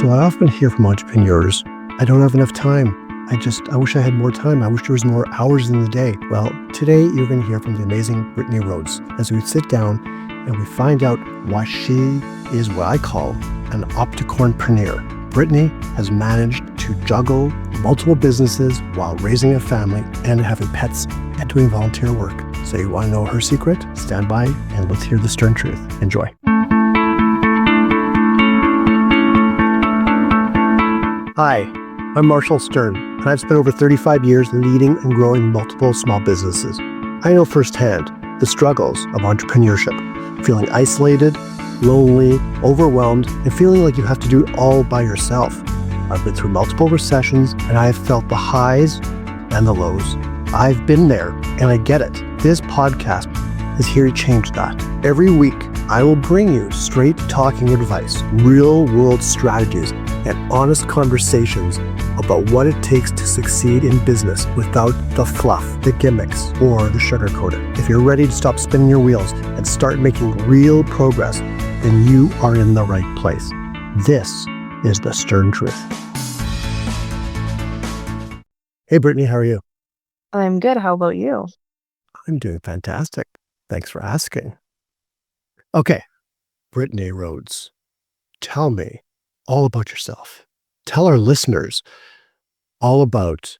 So I often hear from entrepreneurs, I don't have enough time. I wish I had more time. I wish there was more hours in the day. Well, today you're going to hear from the amazing Brittany Rhodes as we sit down and we find out why she is what I call an Octocornpreneur. Brittany has managed to juggle multiple businesses while raising a family and having pets and doing volunteer work. So you want to know her secret? Stand by and let's hear the stern truth. Enjoy. Hi, I'm Marshall Stern, and I've spent over 35 years leading and growing multiple small businesses. I know firsthand the struggles of entrepreneurship, feeling isolated, lonely, overwhelmed, and feeling like you have to do it all by yourself. I've been through multiple recessions, and I have felt the highs and the lows. I've been there, and I get it. This podcast is here to change that. Every week, I will bring you straight talking advice, real-world strategies, and honest conversations about what it takes to succeed in business without the fluff, the gimmicks, or the sugarcoating. If you're ready to stop spinning your wheels and start making real progress, then you are in the right place. This is the Stern Truth. Hey, Brittany, how are you? I'm good. How about you? I'm doing fantastic. Thanks for asking. Okay, Brittany Rhodes, tell me all about yourself. Tell our listeners all about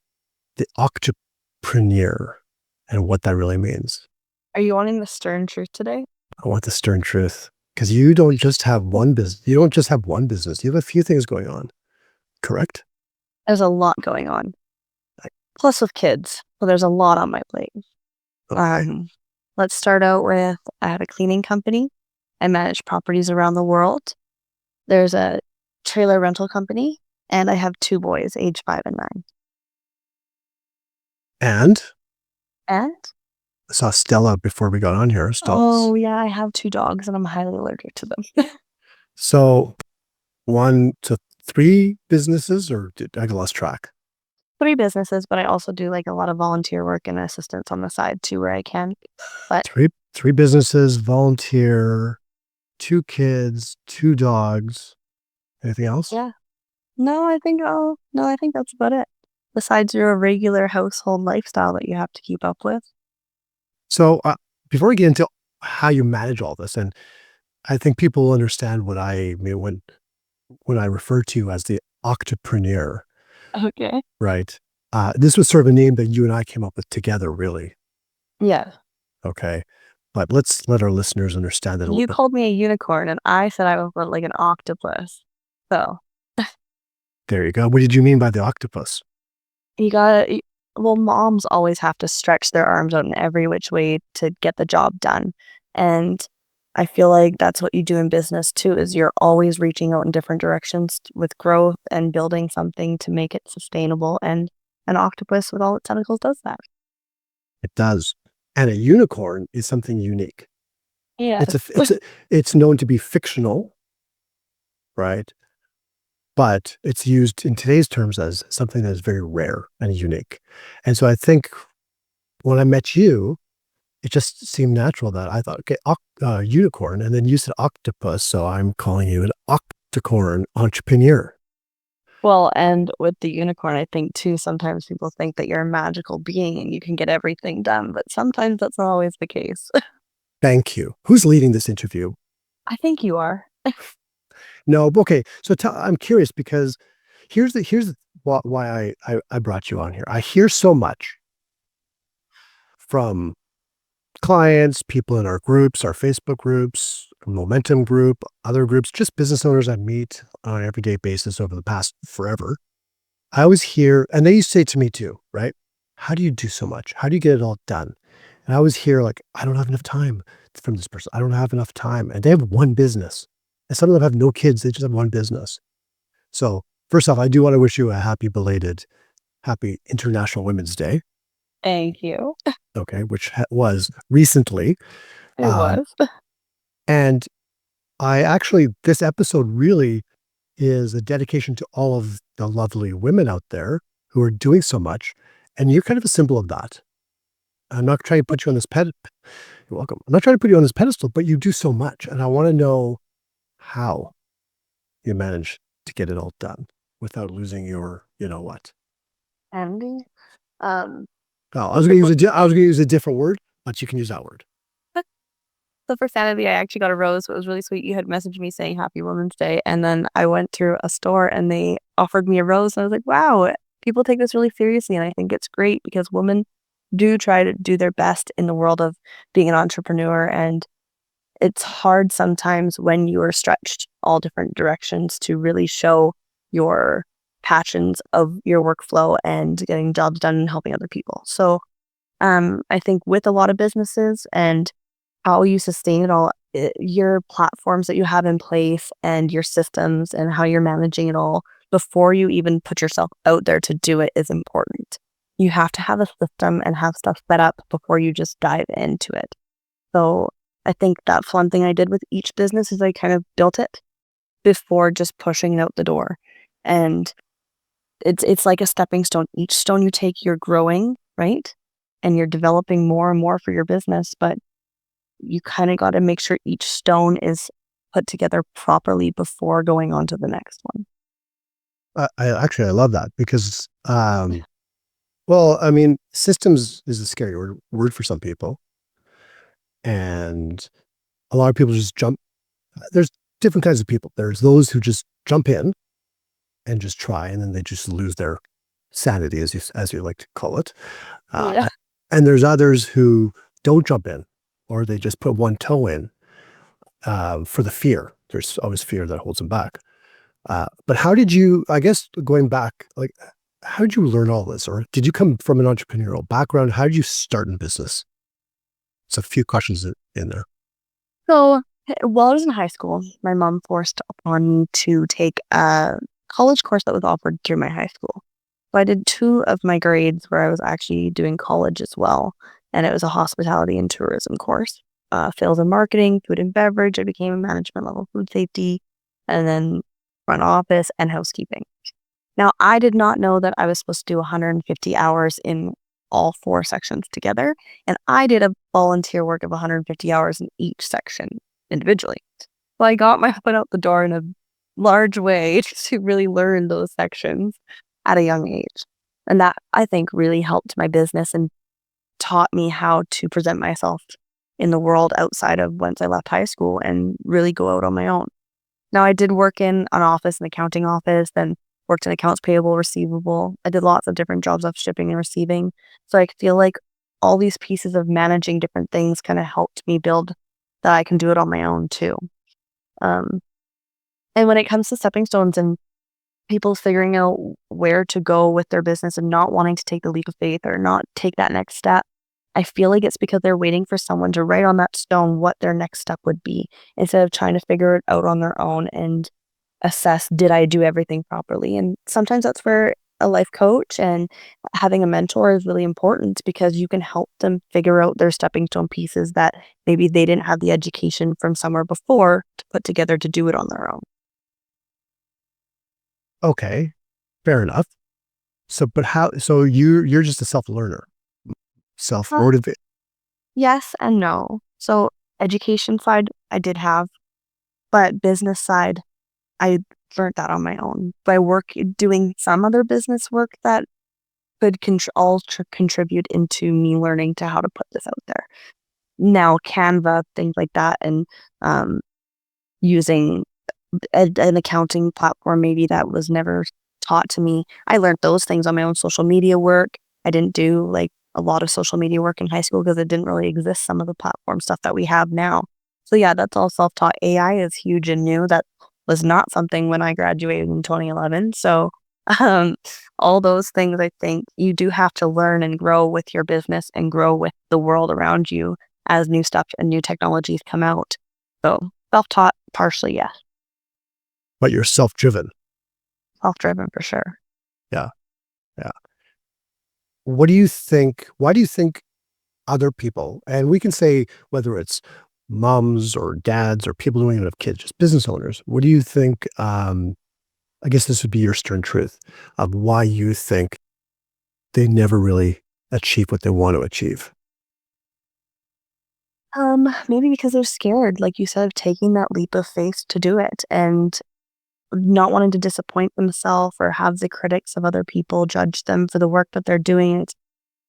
the Octocornpreneur and what that really means. Are you wanting the stern truth today? I want the stern truth because you don't just have one business. You don't just have one business. You have a few things going on, correct? There's a lot going on. Plus with kids. So there's a lot on my plate. Okay. Let's start out with I have a cleaning company. I manage properties around the world. There's a trailer rental company, and I have 2 boys, age 5 and 9. And And? I saw Stella before we got on here. Oh, yeah, I have 2 dogs, and I'm highly allergic to them. So 1 to 3 businesses, or did I lost track? 3 businesses, but I also do like a lot of volunteer work and assistance on the side too where I can. But Three businesses, volunteer, 2 kids, 2 dogs. Anything else? yeah. No, I think that's about it. Besides your regular household lifestyle that you have to keep up with. So before we get into how you manage all this, and I think people will understand what I mean when I refer to you as the Octopreneur, Okay. right? This was sort of a name that you and I came up with together, really. Yeah. Okay. But let's let our listeners understand that a You little bit. called me a unicorn and I said I was like an octopus. So There you go. What did you mean by the octopus? moms always have to stretch their arms out in every which way to get the job done. And I feel like that's what you do in business too, is you're always reaching out in different directions with growth and building something to make it sustainable. And an octopus with all its tentacles does that. It does. And a unicorn is something unique. Yeah. It's known to be fictional, right? But it's used in today's terms as something that is very rare and unique. And so I think when I met you, it just seemed natural that I thought, okay, unicorn, and then you said octopus, so I'm calling you an octocorn entrepreneur. Well, and with the unicorn, I think too, sometimes people think that you're a magical being and you can get everything done, but sometimes that's not always the case. Thank you. Who's leading this interview? I think you are. No, okay. So I'm curious because here's why I brought you on here. I hear so much from clients, people in our groups, our Facebook groups, Momentum group, other groups, just business owners I meet on an everyday basis over the past forever. I always hear, and they used to say to me too, right? How do you do so much? How do you get it all done? And I always hear like, I don't have enough time from this person. I don't have enough time. And they have one business. And some of them have no kids. They just have one business. So first off, I do want to wish you a happy International Women's Day. Thank you. Okay. Which was recently. It was. And this episode really is a dedication to all of the lovely women out there who are doing so much. And you're kind of a symbol of that. I'm not trying to put you on this pedestal. You're welcome. I'm not trying to put you on this pedestal, but you do so much. And I want to know how you manage to get it all done without losing your, you know what? Sanity. Um, Oh, I so was for, going to use I was going to use a different word, but you can use that word. so for sanity, I actually got a rose. So it was really sweet. You had messaged me saying Happy Women's Day, and then I went through a store and they offered me a rose, and I was like, wow, people take this really seriously, and I think it's great because women do try to do their best in the world of being an entrepreneur, and it's hard sometimes when you are stretched all different directions to really show your passions of your workflow and getting jobs done and helping other people. So I think with a lot of businesses and how you sustain it all, your platforms that you have in place and your systems and how you're managing it all before you even put yourself out there to do it is important. You have to have a system and have stuff set up before you just dive into it. So I think that's one thing I did with each business is I kind of built it before just pushing it out the door. And it's like a stepping stone. Each stone you take, you're growing, right? And you're developing more and more for your business, but you kind of got to make sure each stone is put together properly before going on to the next one. I love that because, well, I mean, systems is a scary word for some people. And a lot of people just jump. There's different kinds of people. There's those who just jump in and just try, and then they just lose their sanity, as you like to call it. Yeah. And there's others who don't jump in, or they just put one toe in for the fear. There's always fear that holds them back. But how did you? I guess going back, like, how did you learn all this, or did you come from an entrepreneurial background? How did you start in business? It's a few questions in there. So while I was in high school, my mom forced upon me to take a college course that was offered through my high school. So I did 2 of my grades where I was actually doing college as well. And it was a hospitality and tourism course, sales and marketing, food and beverage. I became a management level food safety, and then front office and housekeeping. Now, I did not know that I was supposed to do 150 hours in all 4 sections together. And I did a volunteer work of 150 hours in each section individually. So I got my foot out the door in a large way to really learn those sections at a young age. And that, I think, really helped my business and taught me how to present myself in the world outside of once I left high school and really go out on my own. Now, I did work in an office, an accounting office, then worked in accounts payable, receivable. I did lots of different jobs of shipping and receiving. So I feel like all these pieces of managing different things kind of helped me build that I can do it on my own too. Um, and when it comes to stepping stones and people figuring out where to go with their business and not wanting to take the leap of faith or not take that next step, I feel like it's because they're waiting for someone to write on that stone what their next step would be instead of trying to figure it out on their own and assess, did I do everything properly? And sometimes that's where a life coach and having a mentor is really important because you can help them figure out their stepping stone pieces that maybe they didn't have the education from somewhere before to put together to do it on their own. Okay, fair enough. So, but how? So you're just a self learner, self Uh, motivated. yes and no. So education side I did have, but business side I learned that on my own by doing some other business work that could contribute into me learning to how to put this out there. Now, Canva, things like that, and um, using an accounting platform maybe that was never taught to me. I learned those things on my own social media work. I didn't do like a lot of social media work in high school because it didn't really exist, some of the platform stuff that we have now. So yeah, that's all self-taught. AI is huge and new. That was not something when I graduated in 2011. So um, all those things, I think you do have to learn and grow with your business and grow with the world around you as new stuff and new technologies come out. So self-taught, partially, yes. But you're self driven. Self-driven for sure. Yeah, yeah. What do you think? Why do you think other people, and we can say whether it's moms or dads or people who don't even have kids, just business owners, what do you think? I guess this would be your stern truth of why you think they never really achieve what they want to achieve. Maybe because they're scared, like you said, of taking that leap of faith to do it. And not wanting to disappoint themselves or have the critics of other people judge them for the work that they're doing.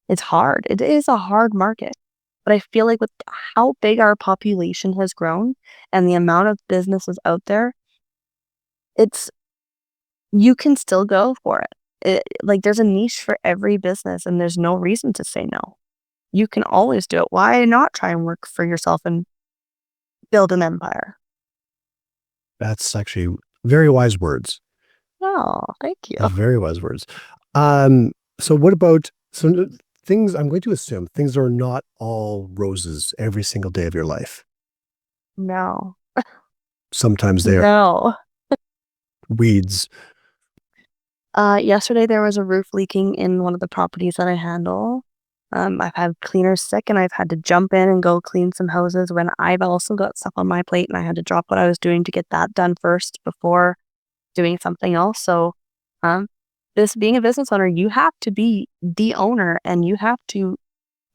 It's hard. It is a hard market. But I feel like with how big our population has grown and the amount of businesses out there, it's you can still go for it. Like there's a niche for every business and there's no reason to say no. You can always do it. Why not try and work for yourself and build an empire? That's actually very wise words. Oh, thank you. Very wise words. So what about things? I'm going to assume things are not all roses every single day of your life. No. Sometimes they are No. weeds. Yesterday there was a roof leaking in one of the properties that I handle. I've had cleaners sick and I've had to jump in and go clean some houses when I've also got stuff on my plate and I had to drop what I was doing to get that done first before doing something else. So, this being a business owner, you have to be the owner and you have to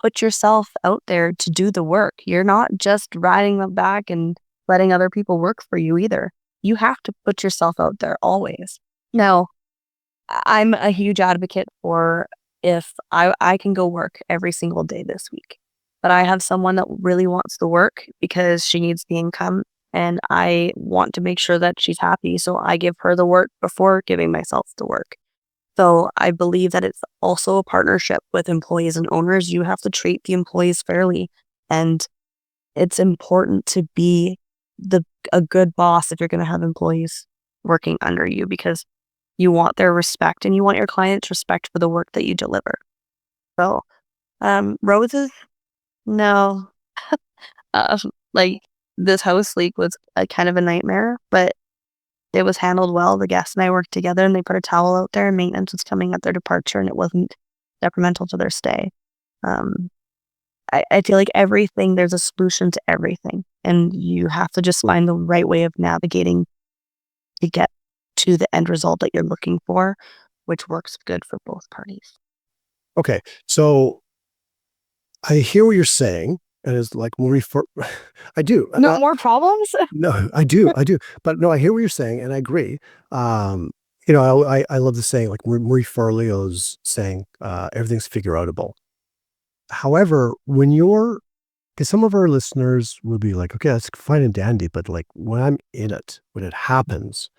put yourself out there to do the work. You're not just riding the back and letting other people work for you either. You have to put yourself out there always. Now, I'm a huge advocate for if I can go work every single day this week, but I have someone that really wants the work because she needs the income and I want to make sure that she's happy. So I give her the work before giving myself the work. So I believe that it's also a partnership with employees and owners. You have to treat the employees fairly. And it's important to be a good boss if you're going to have employees working under you because you want their respect and you want your clients' respect for the work that you deliver. So, roses, no. Like this house leak was a kind of a nightmare, but it was handled well. The guests and I worked together and they put a towel out there and maintenance was coming at their departure and it wasn't detrimental to their stay. I feel like everything, there's a solution to everything and you have to just find the right way of navigating to get to the end result that you're looking for, which works good for both parties. Okay, so I hear what you're saying, and it's like I do. No more problems? No, I do, but no, I hear what you're saying, and I agree. I love the saying, like Marie Forleo's saying, everything's figure outable. However, because some of our listeners will be like, okay, that's fine and dandy, but like when I'm in it, when it happens,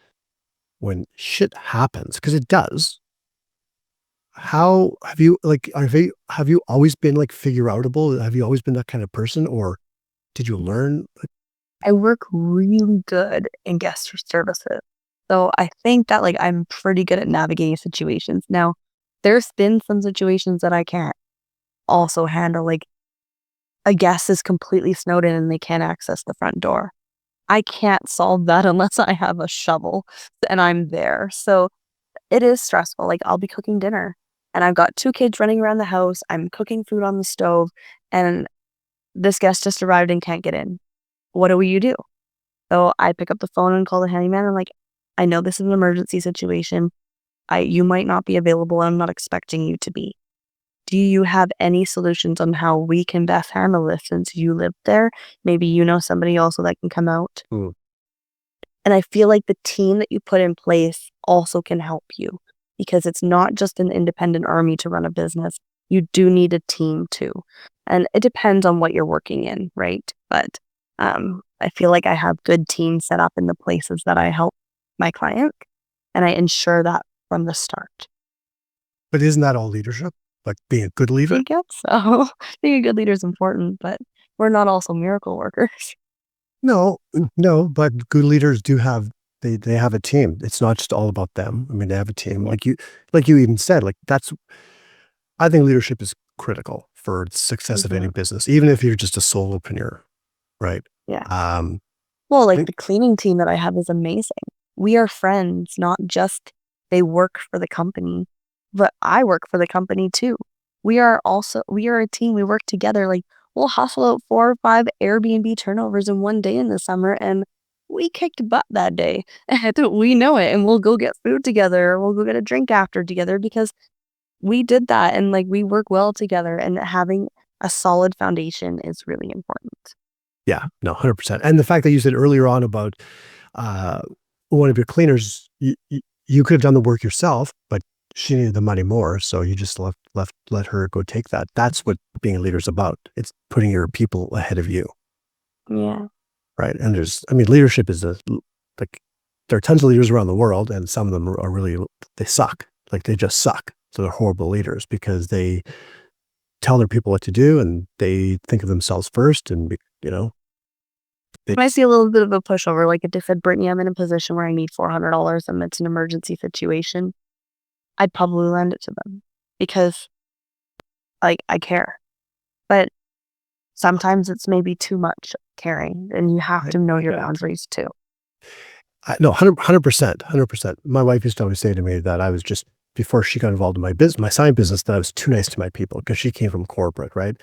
when shit happens, because it does. How have you have you always been like figure outable? Have you always been that kind of person, or did you learn? I work really good in guest services. So I think that like I'm pretty good at navigating situations. Now, there's been some situations that I can't also handle. Like a guest is completely snowed in and they can't access the front door. I can't solve that unless I have a shovel and I'm there. So it is stressful. Like I'll be cooking dinner and I've got 2 kids running around the house. I'm cooking food on the stove and this guest just arrived and can't get in. What do you do? So I pick up the phone and call the handyman. I'm like, I know this is an emergency situation. You might not be available. I'm not expecting you to be. Do you have any solutions on how we can best handle this since you live there? Maybe you know somebody also that can come out. Mm. And I feel like the team that you put in place also can help you because it's not just an independent army to run a business. You do need a team too. And it depends on what you're working in, right? But I feel like I have good teams set up in the places that I help my client and I ensure that from the start. But isn't that all leadership? Like being a good leader? I guess so. Being a good leader is important, but we're not also miracle workers. No, but good leaders do have they have a team. It's not just all about them. I mean, they have a team. Like you even said, like I think leadership is critical for the success of any business, even if you're just a solopreneur, right? Yeah. Um, Well, like think- the cleaning team that I have is amazing. We are friends, not just they work for the company, but I work for the company too. We are a team. We work together. Like we'll hustle out 4 or 5 Airbnb turnovers in one day in the summer and we kicked butt that day. And we know it. And we'll go get food together. Or we'll go get a drink after together because we did that. And like we work well together and having a solid foundation is really important. yeah, no, 100%. And the fact that you said earlier on about one of your cleaners, you could have done the work yourself, but she needed the money more, so you just let her go take that. That's what being a leader is about. It's putting your people ahead of you, Yeah. right? And leadership is like there are tons of leaders around the world, and some of them are really, they suck. Like they just suck. So they're horrible leaders because they tell their people what to do, and they think of themselves first, and they I see a little bit of a pushover. Like if they said, Brittany, I'm in a position where I need $400 and it's an emergency situation, I'd probably lend it to them because like I care. But sometimes it's maybe too much caring, and you have to know your boundaries too. No, 100%, 100%. My wife used to always say to me that I was just, before she got involved in my business, my sign business, that I was too nice to my people because she came from corporate, right?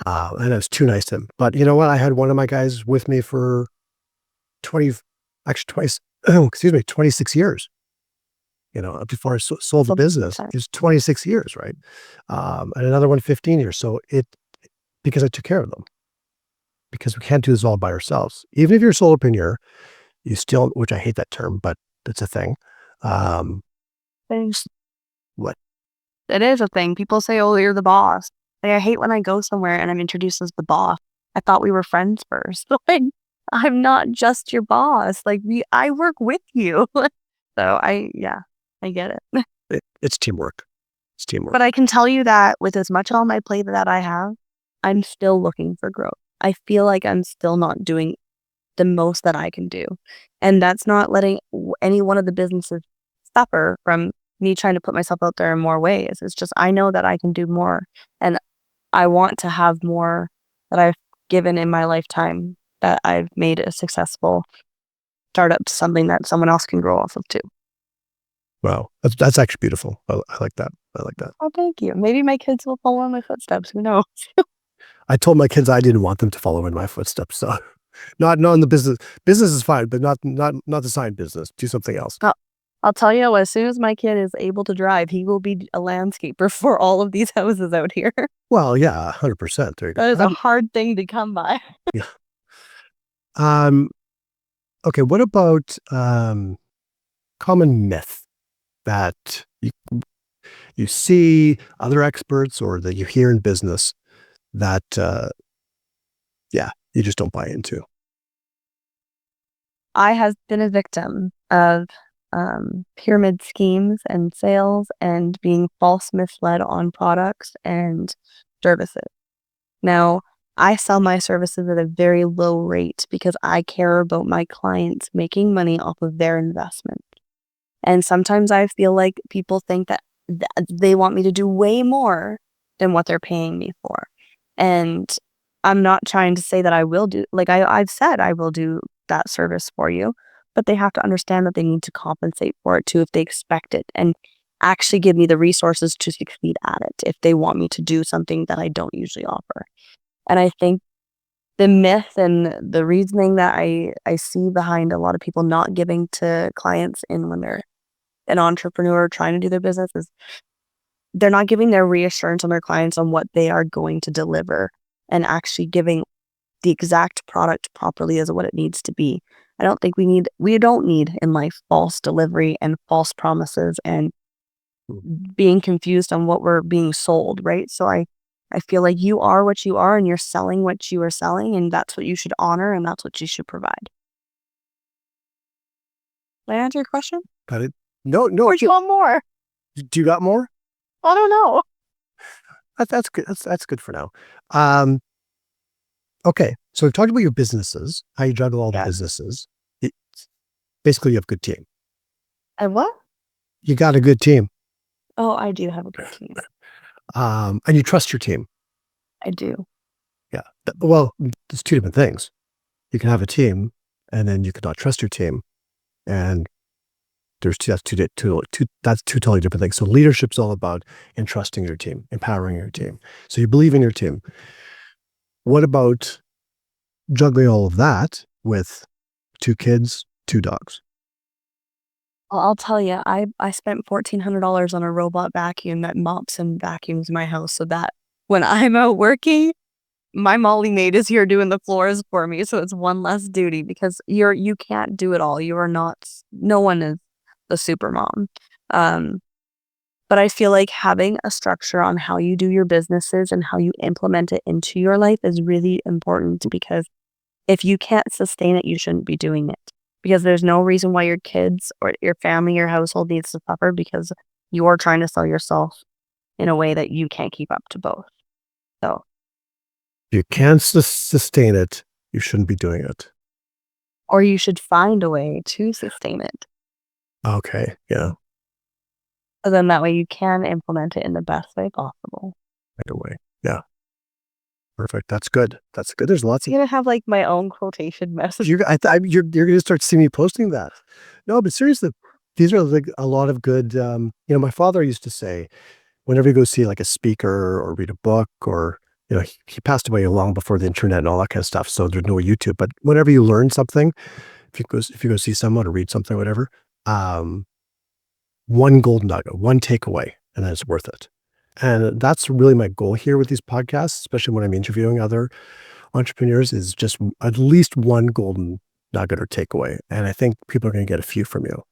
And I was too nice to them. But you know what? I had one of my guys with me for 20, actually twice, excuse me, 26 years. Before I sold the business, it was 26 years, right? And another one, 15 years. So because I took care of them, because we can't do this all by ourselves. Even if you're a solopreneur, you still, which I hate that term, but it's a thing. What? It is a thing. People say, oh, you're the boss. Like, I hate when I go somewhere and I'm introduced as the boss. I thought we were friends first. Like, I'm not just your boss. Like, I work with you. So I get it. It's teamwork. It's teamwork. But I can tell you that with as much on my plate that I have, I'm still looking for growth. I feel like I'm still not doing the most that I can do. And that's not letting any one of the businesses suffer from me trying to put myself out there in more ways. It's just, I know that I can do more, and I want to have more that I've given in my lifetime, that I've made a successful startup to something that someone else can grow off of too. Wow. That's actually beautiful. I like that. I like that. Oh, thank you. Maybe my kids will follow in my footsteps. Who knows? I told my kids I didn't want them to follow in my footsteps. So not in the business. Business is fine, but not the side business. Do something else. I'll tell you, as soon as my kid is able to drive, he will be a landscaper for all of these houses out here. Well, yeah, 100%. There you go. That is a hard thing to come by. Yeah. Okay. What about common myth that you see other experts or that you hear in business that you just don't buy into? I have been a victim of pyramid schemes and sales and being false misled on products and services. Now, I sell my services at a very low rate because I care about my clients making money off of their investment. And sometimes I feel like people think that they want me to do way more than what they're paying me for. And I'm not trying to say that I will do, like I've said I will do that service for you, but they have to understand that they need to compensate for it too if they expect it, and actually give me the resources to succeed at it if they want me to do something that I don't usually offer. And I think the myth and the reasoning that I see behind a lot of people not giving to clients when they're an entrepreneur trying to do their business is they're not giving their reassurance on their clients on what they are going to deliver and actually giving the exact product properly as what it needs to be. I don't think we don't need in life false delivery and false promises and being confused on what we're being sold, right? So I feel like you are what you are and you're selling what you are selling, and that's what you should honor and that's what you should provide. Did I answer your question? Got it. No. Or do you want more? Do you got more? I don't know. That's good. That's good for now. Okay. So we've talked about your businesses, how you juggle all the businesses. Basically, you have a good team. And what? You got a good team. Oh, I do have a good team. And you trust your team. I do. Yeah. Well, there's two different things. You can have a team, and then you could not trust your team, and that's two totally different things. So leadership's all about entrusting your team, empowering your team. So you believe in your team. What about juggling all of that with 2 kids, 2 dogs? Well, I'll tell you, I spent $1,400 on a robot vacuum that mops and vacuums my house so that when I'm out working, my Molly maid is here doing the floors for me, so it's one less duty because you can't do it all. You are not. No one is the super mom. But I feel like having a structure on how you do your businesses and how you implement it into your life is really important because if you can't sustain it, you shouldn't be doing it. Because there's no reason why your kids or your family, your household needs to suffer because you're trying to sell yourself in a way that you can't keep up to both. So, If you can't sustain it, you shouldn't be doing it. or you should find a way to sustain it. Okay. Yeah. So then that way you can implement it in the best way possible. Right away. Yeah. Perfect. That's good. That's good. There's lots I'm of gonna have like my own quotation message. you're gonna start seeing me posting that. No, but seriously, these are like a lot of good. My father used to say, whenever you go see like a speaker or read a book, or he passed away long before the internet and all that kind of stuff. So there's no YouTube. But whenever you learn something, if you go see someone or read something, whatever, one golden nugget, one takeaway, and then it's worth it. And that's really my goal here with these podcasts, especially when I'm interviewing other entrepreneurs, is just at least one golden nugget or takeaway. And I think people are going to get a few from you.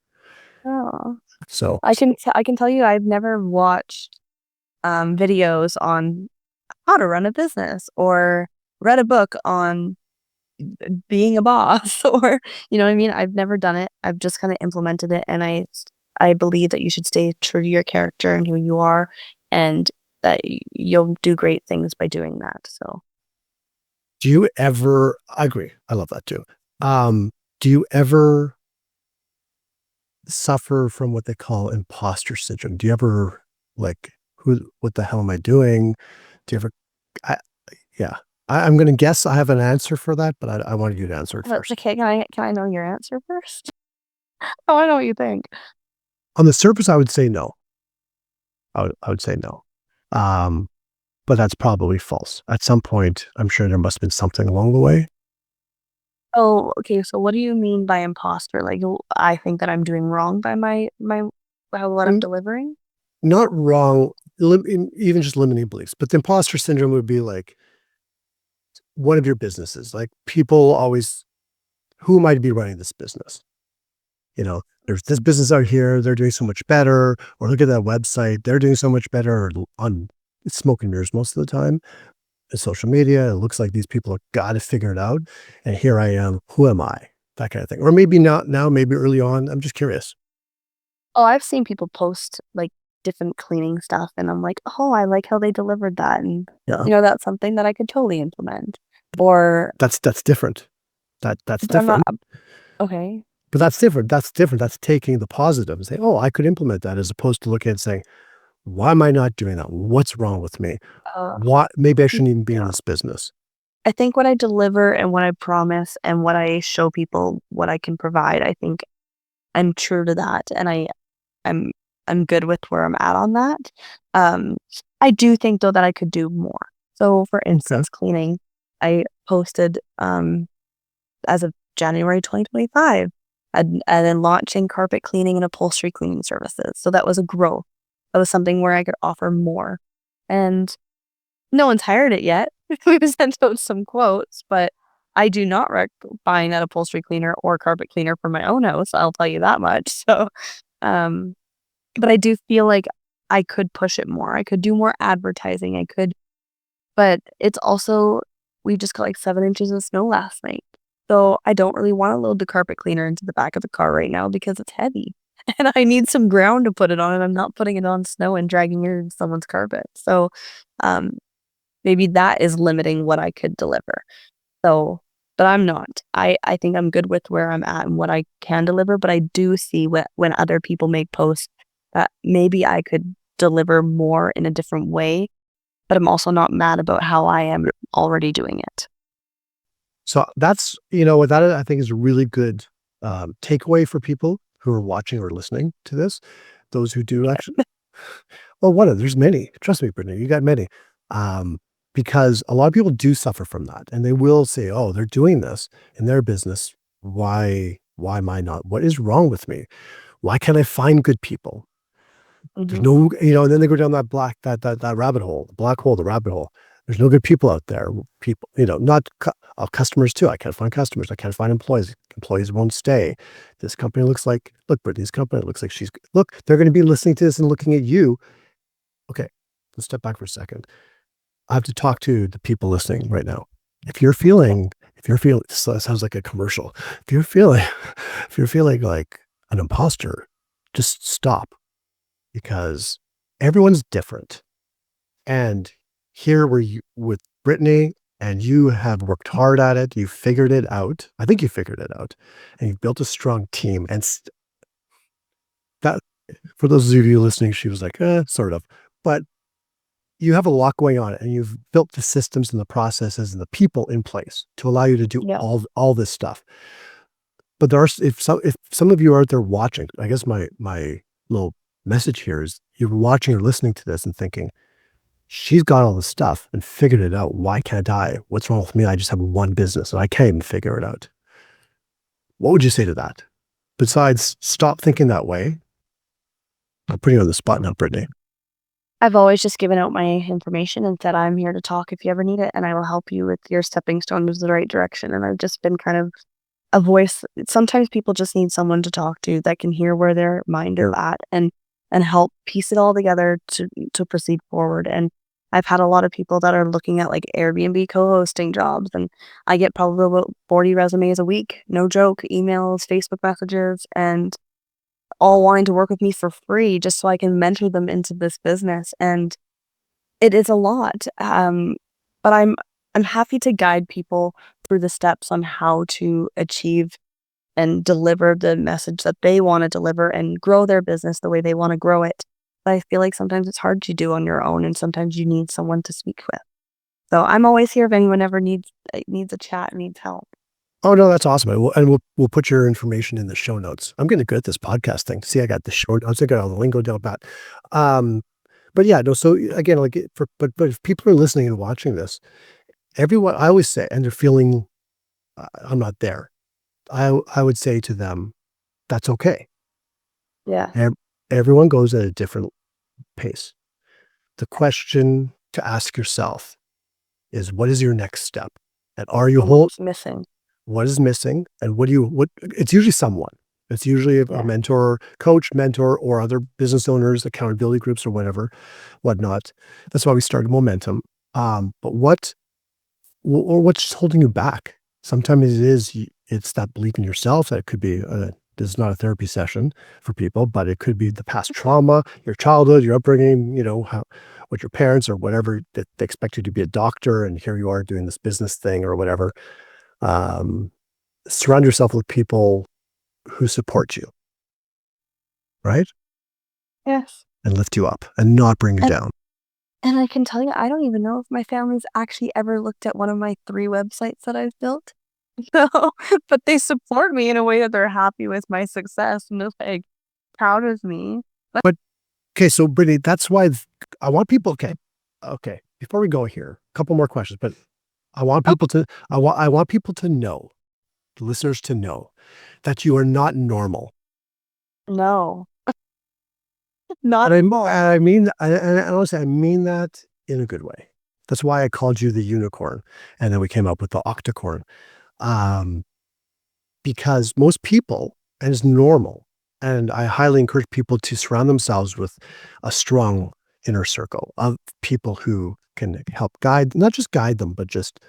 Oh, So I can tell you I've never watched videos on how to run a business or read a book on being a boss or you know what I mean? I've never done it. I've just kind of implemented it and I believe that you should stay true to your character and who you are and that you'll do great things by doing that. So do you ever, I agree. I love that too. Do you ever suffer from what they call imposter syndrome? Do you ever what the hell am I doing? Do you ever, I, yeah, I'm going to guess I have an answer for that, but I wanted you to answer it that's first. okay. Can I know your answer first? Oh, I know what you think. On the surface, I would say no. I would say no. But that's probably false. At some point, I'm sure there must have been something along the way. Oh, okay. So what do you mean by imposter? Like I think that I'm doing wrong by what I'm Mm, delivering? Not wrong, even just limiting beliefs. But the imposter syndrome would be like one of your businesses. Like people always, who am I to be running this business? There's this business out here, they're doing so much better, or look at that website, they're doing so much better, or on it's smoke and mirrors most of the time. In social media, it looks like these people have got to figure it out. And here I am, who am I? That kind of thing. Or maybe not now, maybe early on. I'm just curious. Oh, I've seen people post like different cleaning stuff and I'm like, "Oh, I like how they delivered that." And Yeah. that's something that I could totally implement. Or That's different. That's but I'm not different. okay. But that's different. That's different. That's taking the positive and saying, oh, I could implement that, as opposed to looking and saying, why am I not doing that? What's wrong with me? Uh, Why maybe I shouldn't even be in yeah. this business. I think what I deliver and what I promise and what I show people what I can provide, I think I'm true to that and I'm I'm good with where I'm at on that. Um, I do think though that I could do more. So for Okay. instance, cleaning, I posted as of January 2025 and then launching carpet cleaning and upholstery cleaning services. So that was a growth. That was something where I could offer more. And no one's hired it yet. We've sent out some quotes, but I do not buying that upholstery cleaner or carpet cleaner for my own house. I'll tell you that much. So, um, but I do feel like I could push it more. I could do more advertising. I could, but it's also, we just got like 7 inches of snow last night. So I don't really want to load the carpet cleaner into the back of the car right now because it's heavy and I need some ground to put it on and I'm not putting it on snow and dragging it into someone's carpet. So, um, maybe that is limiting what I could deliver. So, but I'm not. I think I'm good with where I'm at and what I can deliver, but I do see when other people make posts that maybe I could deliver more in a different way, but I'm also not mad about how I am already doing it. So that's, what that I think is a really good takeaway for people who are watching or listening to this. Those who do actually, well, there's many. Trust me, Brittany, you got many. Because a lot of people do suffer from that, and they will say, "Oh, they're doing this in their business. Why am I not? What is wrong with me? Why can't I find good people? There's Mhm. no, and then they go down that black, that rabbit hole, the black hole, the rabbit hole. There's no good people out there. People, not customers too. I can't find customers. I can't find employees. Employees won't stay. This company looks like, look, Brittany's company looks like look, they're going to be listening to this and looking at you. Okay, let's step back for a second. I have to talk to the people listening right now. If you're feeling, this sounds like a commercial. If you're feeling like an imposter, just stop, because everyone's different. And here with Brittany, and you have worked hard at it. You figured it out. I think you figured it out, and you've built a strong team. And that, for those of you listening, she was like, sort of, but you have a lot going on, and you've built the systems and the processes and the people in place to allow you to do all this stuff. But if some of you are out there watching, I guess my little message here is, you're watching or listening to this and thinking, she's got all the stuff and figured it out. Why can't I? What's wrong with me? I just have one business and I can't even figure it out. What would you say to that? Besides, stop thinking that way. I'm putting you on the spot now, Brittany. I've always just given out my information and said, I'm here to talk if you ever need it, and I will help you with your stepping stones to the right direction. And I've just been kind of a voice. Sometimes people just need someone to talk to that can hear where their mind is at and help piece it all together to proceed forward. And I've had a lot of people that are looking at like Airbnb co-hosting jobs, and I get probably about 40 resumes a week, no joke, emails, Facebook messages, and all wanting to work with me for free just so I can mentor them into this business. And it is a lot. But I'm happy to guide people through the steps on how to achieve and deliver the message that they want to deliver and grow their business the way they want to grow it. But I feel like sometimes it's hard to do on your own, and sometimes you need someone to speak with. So I'm always here if anyone ever needs a chat, needs help. Oh no, that's awesome. And we'll put your information in the show notes. I'm getting good at this podcast thing. See, I got the show notes. I got all the lingo down pat. But yeah, no. So again, but if people are listening and watching this, everyone, I always say, and they're feeling, I'm not there. I would say to them, that's okay. Yeah. Everyone goes at a different pace. The question to ask yourself is, what is your next step? And are you missing? What is missing? And it's usually someone. It's usually a mentor, coach, mentor, or other business owners, accountability groups, or whatnot. That's why we started Momentum. But what's holding you back? Sometimes it's that belief in yourself. That it could be, this is not a therapy session for people, but it could be the past trauma, your childhood, your upbringing, what your parents or whatever, that they expect you to be a doctor, and here you are doing this business thing or whatever. Surround yourself with people who support you, right? Yes. And lift you up and not bring you down. And I can tell you, I don't even know if my family's actually ever looked at one of my 3 websites that I've built. So, but they support me in a way that they're happy with my success and they're like proud of me. But okay, so Brittany, that's why I want people. Okay. Before we go here, a couple more questions, but I want people to. I want people to know, the listeners to know, that you are not normal. No, not. And I mean that in a good way. That's why I called you the unicorn, and then we came up with the octocorn. Because most people, and it's normal, and I highly encourage people to surround themselves with a strong inner circle of people who can help not just guide them, but just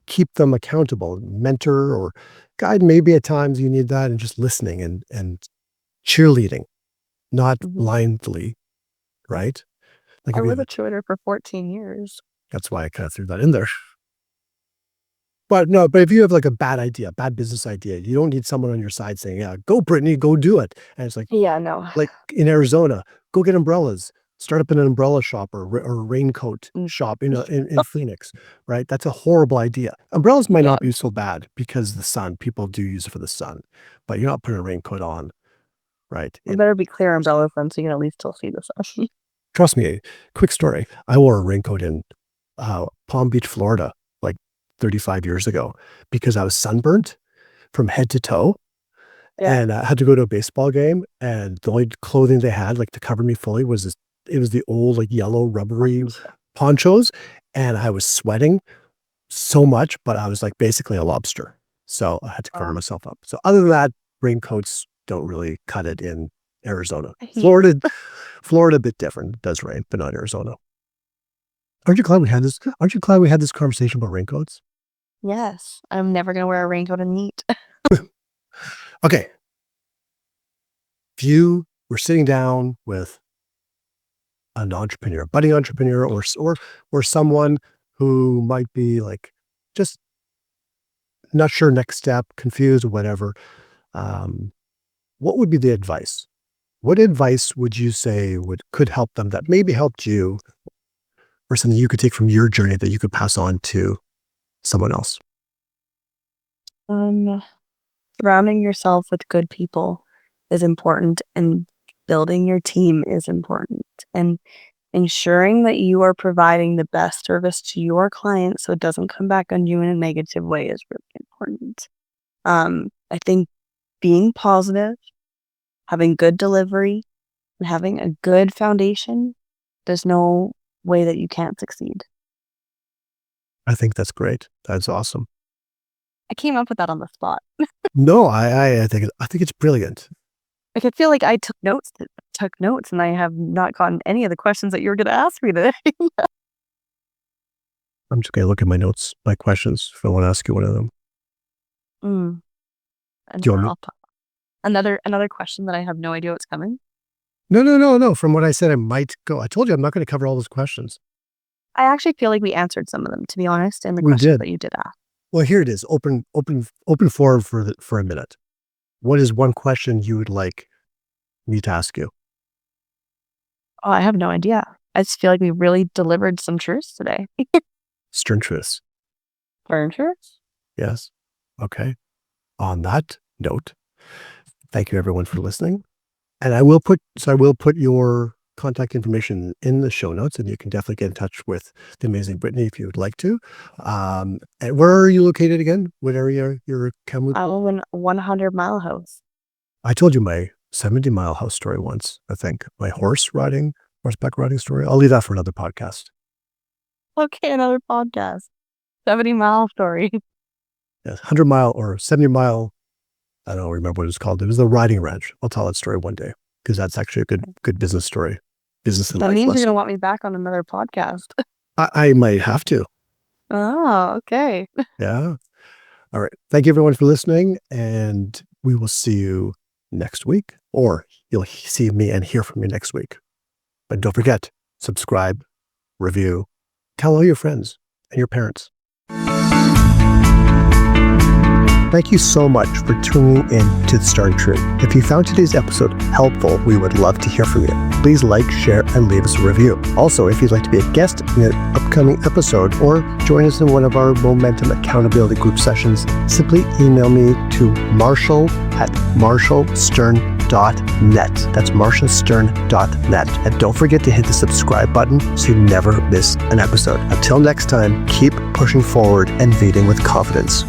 keep them accountable, mentor or guide. Maybe at times you need that, and just listening and cheerleading, not blindly, right? I was a cheerleader for 14 years. That's why I kind of threw that in there. But if you have like a bad business idea, you don't need someone on your side saying, yeah, go Brittany, go do it. And it's like, yeah, no. Like in Arizona, go get umbrellas, start up an umbrella shop or a raincoat shop in Phoenix, right? That's a horrible idea. Umbrellas might not be so bad because the sun, people do use it for the sun, but you're not putting a raincoat on, right? It better be clear umbrella then so you can at least still see the sun. Trust me, quick story. I wore a raincoat in Palm Beach, Florida, like 35 years ago, because I was sunburnt from head to toe. Yeah. And I had to go to a baseball game, and the only clothing they had, like, to cover me fully was it was the old, like, yellow rubbery ponchos, and I was sweating so much, but I was like basically a lobster. So I had to cover myself up. So other than that, raincoats don't really cut it in Arizona. Florida, a bit different. It does rain, but not Arizona. Aren't you glad we had this? Aren't you glad we had this conversation about raincoats? Yes. I'm never going to wear a raincoat and neat. Okay. If you were sitting down with an entrepreneur, budding entrepreneur, or someone who might be like just not sure next step, confused, or whatever, what would be the advice? What advice would you say could help them that maybe helped you, or something you could take from your journey that you could pass on to someone else? Surrounding yourself with good people is important, and building your team is important, and ensuring that you are providing the best service to your clients so it doesn't come back on you in a negative way is really important. I think being positive, having good delivery, and having a good foundation, there's no way that you can't succeed. I think that's great. That's awesome. I came up with that on the spot. No, I think it's brilliant. Like, I feel like I took notes, and I have not gotten any of the questions that you were going to ask me today. I'm just gonna look at my notes, my questions, if I want to ask you one of them. And Do you want me? another question that I have no idea what's coming. No. From what I said, I might go. I told you I'm not going to cover all those questions. I actually feel like we answered some of them, to be honest, in the We questions did. that you did ask. Well, here it is. Open forum for a minute. What is one question you would like me to ask you? Oh, I have no idea. I just feel like we really delivered some truths today. Stern truths. Truths? Yes. Okay. On that note, thank you everyone for listening. And I will put your contact information in the show notes, and you can definitely get in touch with the amazing Brittany if you would like to. And where are you located again? What area you're Kamloops? I live in 100 Mile House. I told you my 70-mile house story once, I think. My horseback riding story. I'll leave that for another podcast. Okay, another podcast. 70-mile story. Yes, 100-mile or 70-mile. I don't remember what it's called. It was the riding ranch. I'll tell that story one day because that's actually a good business story. Business and That life means lesson. you're going to want me back on another podcast. I might have to. Oh, okay. Yeah. All right. Thank you everyone for listening, and we will see you next week, or you'll see me and hear from me next week. But don't forget, subscribe, review, tell all your friends and your parents. Thank you so much for tuning in to The Stern Truth. If you found today's episode helpful, we would love to hear from you. Please like, share, and leave us a review. Also, if you'd like to be a guest in an upcoming episode or join us in one of our Momentum Accountability Group sessions, simply email me to marshall@marshallstern.net. That's marshallstern.net. And don't forget to hit the subscribe button so you never miss an episode. Until next time, keep pushing forward and leading with confidence.